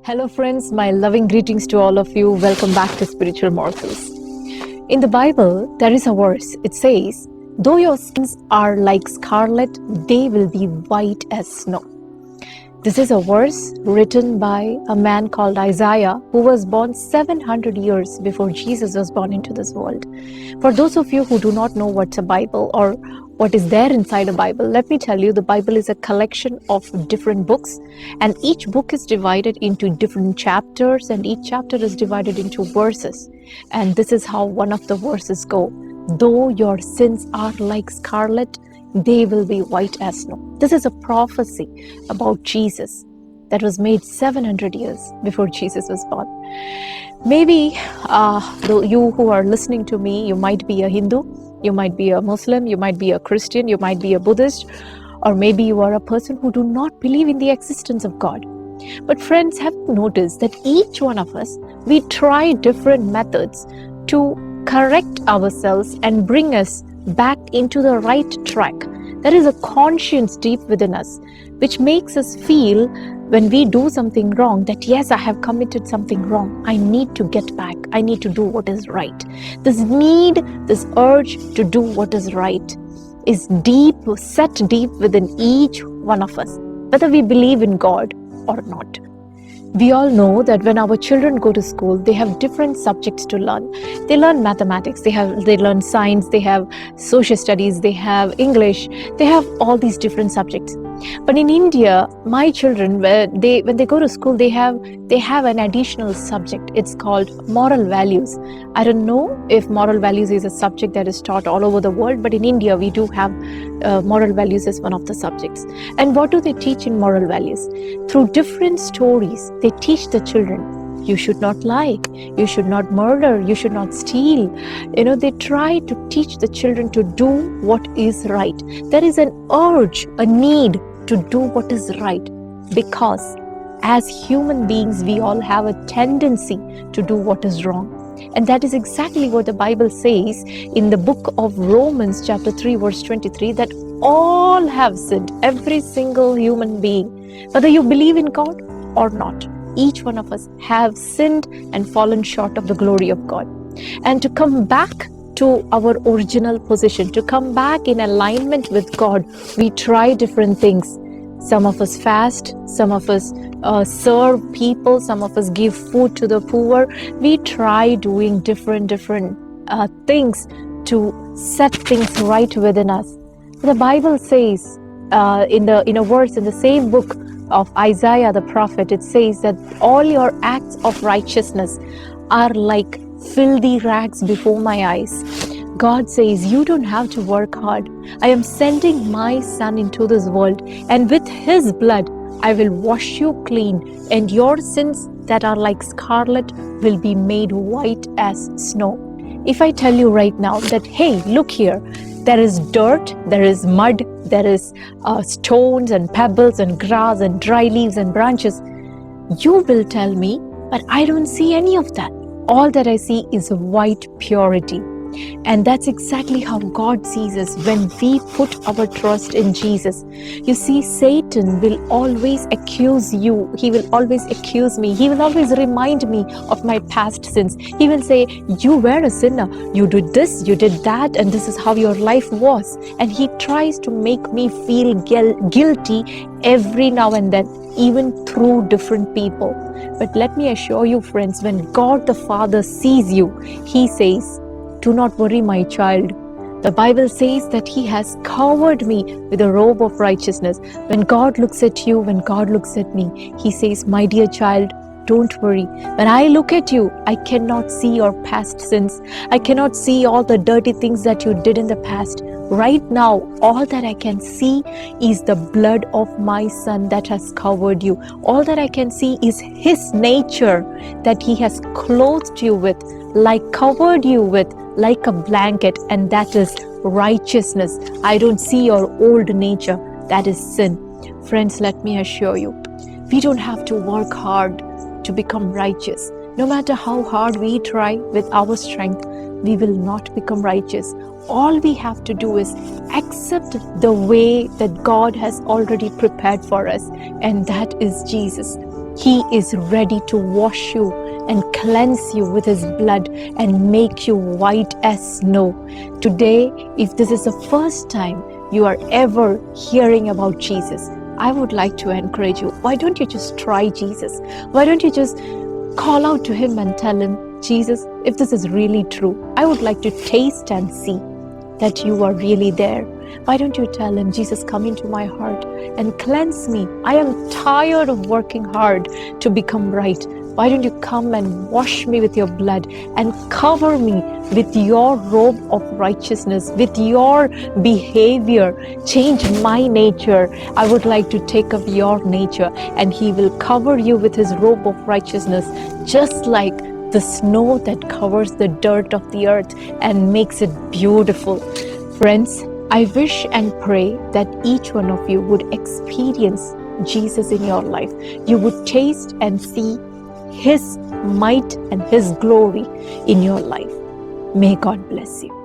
Hello, friends. My loving greetings to all of you. Welcome back to Spiritual Morsels. In the Bible, there is a verse. It says, "Though your sins are like scarlet, they will be white as snow." This is a verse written by a man called Isaiah, who was born 700 years before Jesus was born into this world. For those of you who do not know what's a Bible or what is there inside a Bible, let me tell you, the Bible is a collection of different books, and each book is divided into different chapters, and each chapter is divided into verses. And this is how one of the verses go: "Though your sins are like scarlet, they will be white as snow." This is a prophecy about Jesus that was made 700 years before Jesus was born. Maybe though you who are listening to me, you might be a Hindu, you might be a Muslim, you might be a Christian, you might be a Buddhist, or maybe you are a person who do not believe in the existence of God. But friends, have you noticed that each one of us, we try different methods to correct ourselves and bring us back into the right track? There is a conscience deep within us which makes us feel when we do something wrong that yes, I have committed something wrong. I need to get back. I need to do what is right. This need, this urge to do what is right is deep, set deep within each one of us, whether we believe in God or not. We all know that when our children go to school, they have different subjects to learn. They learn mathematics, they learn science, they have social studies, they have English, they have all these different subjects. But in India, my children, when they go to school, they have an additional subject. It's called moral values. I don't know if moral values is a subject that is taught all over the world, but in India, we do have moral values as one of the subjects. And what do they teach in moral values? Through different stories, they teach the children, you should not lie, you should not murder, you should not steal. They try to teach the children to do what is right. There is an urge, a need to do what is right, because as human beings, we all have a tendency to do what is wrong. And that is exactly what the Bible says in the book of Romans chapter 3 verse 23, that all have sinned, every single human being, whether you believe in God or not. Each one of us have sinned and fallen short of the glory of God. And to come back to our original position, to come back in alignment with God, we try different things. Some of us fast, some of us serve people, some of us give food to the poor. We try doing different things to set things right within us. The Bible says in a verse in the same book of Isaiah the prophet, it says that all your acts of righteousness are like filthy rags before my eyes. God says, you don't have to work hard. I am sending my son into this world, and with his blood, I will wash you clean, and your sins that are like scarlet will be made white as snow. If I tell you right now that, hey, look here, there is dirt, there is mud, there is stones and pebbles and grass and dry leaves and branches, you will tell me, but I don't see any of that. All that I see is white purity. And that's exactly how God sees us when we put our trust in Jesus. You see, Satan will always accuse you. He will always accuse me. He will always remind me of my past sins. He will say, you were a sinner. You did this, you did that, and this is how your life was. And he tries to make me feel guilty every now and then, even through different people. But let me assure you, friends, when God the Father sees you, he says, do not worry, my child. The Bible says that he has covered me with a robe of righteousness. When God looks at you, when God looks at me, he says, my dear child, don't worry. When I look at you, I cannot see your past sins. I cannot see all the dirty things that you did in the past. Right now, all that I can see is the blood of my son that has covered you. All that I can see is his nature that he has clothed you with, like covered you with, like a blanket, and that is righteousness. I don't see your old nature, that is sin. Friends, let me assure you, we don't have to work hard to become righteous. No matter how hard we try with our strength, we will not become righteous. All we have to do is accept the way that God has already prepared for us, and that is Jesus. He is ready to wash you and cleanse you with His blood and make you white as snow. Today, if this is the first time you are ever hearing about Jesus, I would like to encourage you. Why don't you just try Jesus? Why don't you just call out to Him and tell Him, Jesus, if this is really true, I would like to taste and see that you are really there. Why don't you tell Him, Jesus, come into my heart and cleanse me. I am tired of working hard to become right. Why don't you come and wash me with your blood and cover me with your robe of righteousness, with your behavior. Change my nature. I would like to take up your nature, and He will cover you with His robe of righteousness, just like the snow that covers the dirt of the earth and makes it beautiful. Friends, I wish and pray that each one of you would experience Jesus in your life. You would taste and see His might and His glory in your life. May God bless you.